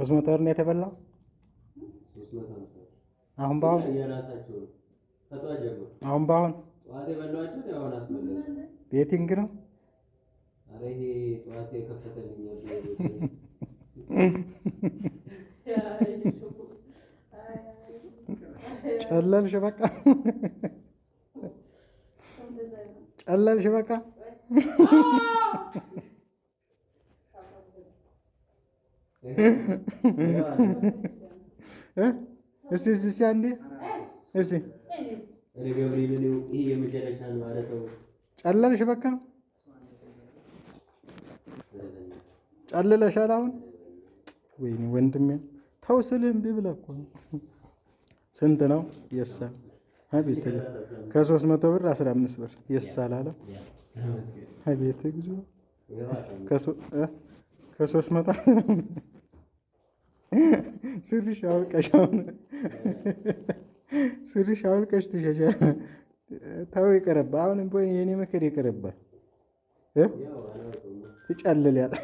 300 ብር ነው የተበላው። አሁን በአሁን አሁን በአሁን ቤቲንግ ነው። ጨለልሽ በቃ ጨለልሽ በቃ። እስኪ አንዴ እስኪ ጨለልሽ በቃ ጨልለሻል። አሁን ወይኔ ወንድሜ ተው ስልህ እምቢ ብለህ እኮ ነው። ስንት ነው የሳል? አቤት ከ300 ብር 15 ብር የሳል አለ። አቤት እግዚኦ ከ300 ሱሪሽ አውልቀሽ አሁን ሱሪሽ አውልቀሽ ትሸሻለሽ። ተው ይቅርብህ። አሁን የኔ ምክር ይቅርብህ። ትጨልል ያለ